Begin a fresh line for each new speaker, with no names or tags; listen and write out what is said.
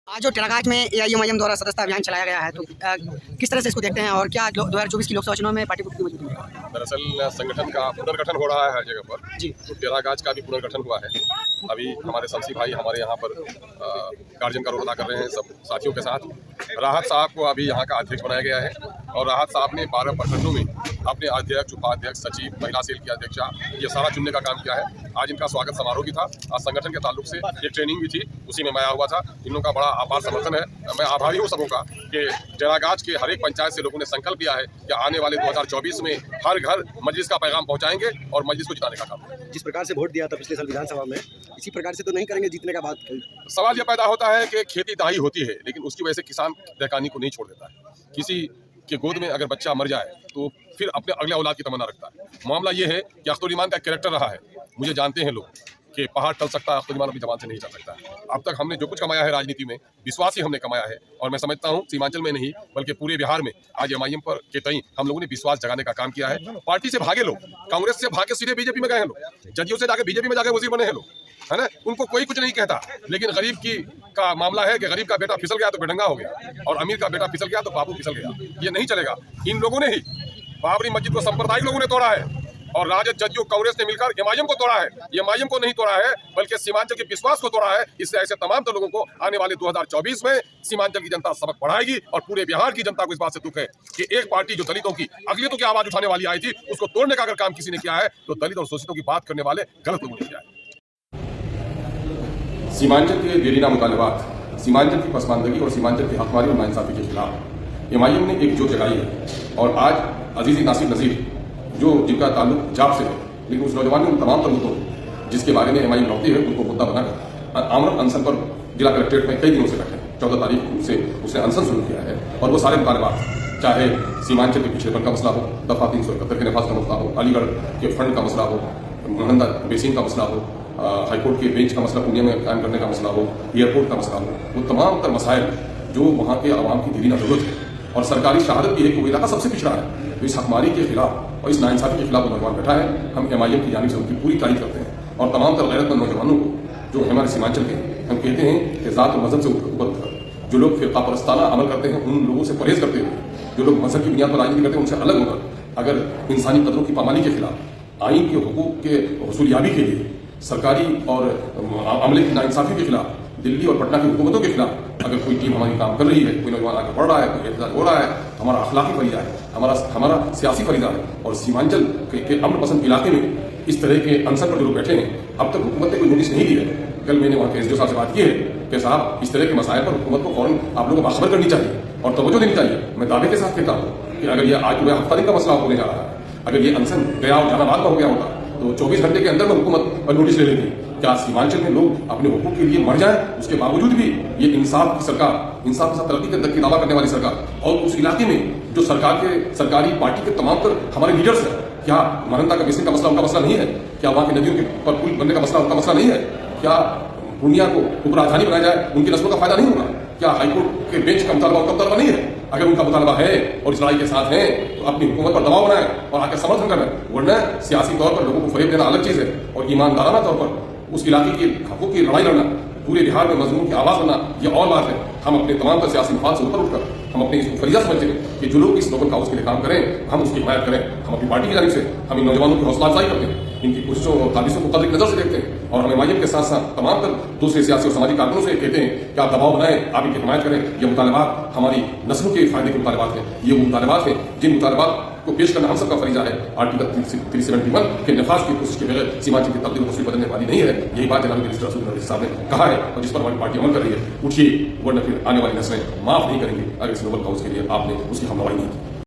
आज जो टेरागाज में AIMIM द्वारा सदस्यता अभियान चलाया गया है, तो किस तरह से इसको देखते हैं और क्या 2024 की लोकसभा चुनाव में पार्टी को कितनी मजबूती मिलेगी?
दरअसल संगठन का पुनर्गठन हो रहा है हर जगह पर
जी।
तो टेरागाज का भी पुनर्गठन हुआ है। अभी हमारे शमसी भाई हमारे यहाँ पर गार्जियन का रोल अदा कर रहे हैं सब साथियों के साथ। राहत साहब को अभी यहाँ का अध्यक्ष बनाया गया है और राहत साहब ने 12 प्रखंडों में अपने अध्यक्ष, उपाध्यक्ष, सचिव, महिला सेल की अध्यक्षा ये सारा चुनने का काम किया है। आज इनका स्वागत समारोह भी था। आज संगठन के ताल्लुक से एक ट्रेनिंग भी थी, उसी में मैं आया हुआ था। इन लोगों का बड़ा आभार समर्थन है। मैं आभारी हूँ सबों का कि टेरागाज के हर एक पंचायत से लोगों ने संकल्प लिया है कि आने वाले 2024 में हर घर मजलिस का पैगाम पहुँचाएंगे और मजलिस को जिताने का काम।
जिस प्रकार से वोट दिया था पिछले साल विधानसभा में, इसी प्रकार से तो नहीं करेंगे जीतने का बात?
सवाल यह पैदा होता है कि खेती दाई होती है, लेकिन उसकी वजह से किसान दहकानी को नहीं छोड़ देता है। किसी के गोद में अगर बच्चा मर जाए तो फिर अपने अगले औलाद की तमन्ना रखता है। मामला ये है कि अख्तर ईमान का कैरेक्टर रहा है। मुझे जानते हैं लोग कि पहाड़ टल सकता है, अख्तर ईमान अपनी जबान से नहीं चल सकता है। अब तक हमने जो कुछ कमाया है राजनीति में, विश्वास ही हमने कमाया है। और मैं समझता हूँ सीमांचल में नहीं बल्कि पूरे बिहार में आज MIM पर के तई हम लोगों ने विश्वास जगाने का काम किया है। पार्टी से भागे लोग, कांग्रेस से भागे सीधे बीजेपी में गए हैं लोग, जदयू से जाके बीजेपी में जाके वजीर बने हैं लोग, है ना। उनको कोई कुछ नहीं कहता, लेकिन गरीब की का मामला है कि गरीब का बेटा फिसल गया तो बेढंगा हो गया और अमीर का बेटा फिसल गया तो बाबू फिसल गया। ये नहीं चलेगा। इन लोगों ने ही बाबरी मस्जिद को सांप्रदायिक लोगों ने तोड़ा है और राजद, जदयू, कांग्रेस ने मिलकर MIM को तोड़ा है। MIM को नहीं तोड़ा है बल्कि सीमांचल के विश्वास को तोड़ा है। इससे ऐसे तमाम लोगों को आने वाले 2024 में सीमांचल की जनता सबक पढ़ाएगी और पूरे बिहार की जनता को इस बात से दुख है कि एक पार्टी जो दलितों की, अकलियतों की आवाज उठाने वाली आई थी, उसको तोड़ने का अगर काम किसी ने किया है तो दलित और शोषितों की बात करने वाले गलत लोगों ने किया है। सीमांचल के देरीना मुतालबात, सीमांचल की पसमानदगी और सीमांचल की हकमारी और नाइंसाफी के खिलाफ MIM ने एक जोत जगाई है। और आज अजीजी नासिर नज़ीर जो जिनका ताल्लुक जाप से है, लेकिन उस नौजवान ने उन तमाम मुद्दों जिसके बारे में MIM लौटती है उनको मुद्दा बनाकर आमरण अनशन पर जिला कलेक्ट्रेट में कई दिनों से बैठे हैं। 14 तारीख को उसने अनशन शुरू किया है और वो सारे मुतालबात, चाहे सीमांचल के पिछड़ेपन का मसला हो, दफा 371 के नफाज का मसला हो, अलीगढ़ के फंड का मसला हो, महंदा बेसिन का मसला हो, हाईकोर्ट के बेंच का मसला पुणे में कायम करने का मसला हो, एयरपोर्ट का मसला हो, वो तमाम तर मसाइल जो वहाँ के आवाम की दीना जरूरत है। और सरकारी शहादत भी है कि वो इलाका सबसे पिछड़ा है। तो इस हकमारी के खिलाफ और इस नाइंसाफी के खिलाफ वो नौजवान बैठा है। हम MIM की जानिब से उनकी पूरी तारीफ करते हैं और तमाम तर गैरतमंद नौजवानों को जो हमारे सीमांचल के, हम कहते हैं कि ज़ात और मजहब से ऊपर उठकर जो लोग फिरका परस्ताना अमल करते हैं, उन लोगों से परहेज करते हुए, जो लोग मजहब की बुनियाद पर राजनीति करते हैं, उनसे अलग होकर अगर इंसानी कदरों की पामानी के खिलाफ, आइन के हुकूक के वसूलियाबी के लिए, सरकारी और अमले की नाइंसाफी के खिलाफ, दिल्ली और पटना की हुकूमतों के खिलाफ अगर कोई टीम हमारी काम कर रही है, कोई नौजवान आगे बढ़ रहा है, कोई एहतजाज हो रहा है, हमारा अखलाकी फरीदा है, हमारा सियासी फरीदा है। और सीमांचल के अमन पसंद इलाके में इस तरह के अनसर पर जो लोग बैठे हैं, अब तक हुकूमत ने कोई नोटिस नहीं दी है। कल मैंने वहाँ के SDO साहब से बात की है कि साहब इस तरह के मसाइल पर हुकूमत को फौरन आप लोगों को बाखबर करनी चाहिए और तवज्जो देनी चाहिए। मैं दावे के साथ कहता हूँ कि अगर ये आज पूरा हफ्ता दिन का मसला होने जा रहा है, अगर ये अनसन गया और जहानाबाद का हो गया होता तो 24 घंटे के अंदर में हुकूमत पर नोटिस ले लेती। क्या सीमांचल में लोग अपने हुकूक के लिए मर जाए, उसके बावजूद भी ये इंसाफ की सरकार, इंसाफ के साथ तरक्की की दावा करने वाली सरकार, और उस इलाके में जो सरकारी पार्टी के तमाम तर हमारे लीडर्स हैं, क्या महंदा का बेसिन का मसला उनका मसला नहीं है? क्या वहाँ की नदियों के पर पुल बनने का मसला उनका मसला नहीं है? क्या पूर्णिया को उपराजधानी बनाया जाए, उनकी नस्लों का फायदा नहीं होगा? क्या हाईकोर्ट के बेंच का मुतालबा उनका मुतालबा नहीं है? अगर उनका मुतालबा है और इस लड़ाई के साथ है तो अपनी हुकूमत पर दबाव बनाए और आकर समर्थन करें। वरना सियासी तौर पर लोगों को फरेब देना अलग चीज़ है और ईमानदाराना तौर पर उस इलाके के हकूक़ की लड़ाई लड़ना, पूरे बिहार में मजलूम की आवाज़ बनना, ये और बात है। हम अपने तमाम तर सियासी मफाद से ऊपर उठकर हम अपने इसको फरीजा समझते हैं कि जो लोग इस नोबल काउज के लिए काम करें, हम उसकी हिमायत करें। हम अपनी पार्टी की जानिब से हम इन नौजवानों की हौसला अफजाई करते हैं, इनकी कोशिशों और तालीसों को कदर नजर से देखते हैं और हम MIM के साथ साथ तमाम तर दूसरे सियासी और समाजी कारकुनों से कहते हैं कि आप दबाव बनाएं, आप इनकी हिमायत करें। ये मुतालबात हमारी नस्लों के फायदे के मुतालबात हैं। ये मुतालबात हैं जिन मुतालबात को पेश करना हम सबका फरीजा है। आर्टिकल 371 के नफाज की कोशिश के बगैर सीमांचल की तब्दील तस्वीर बदलने वाली नहीं है। यही बात जनाब मिनिस्टर साहब ने कहा है और जिस पर हमारी पार्टी अमल कर रही है। उठिए, वरना फिर आने वाली नस्लें माफ नहीं करेंगी अगर इस नोबल काउज के लिए आपने उसकी हमनवाई नहीं की।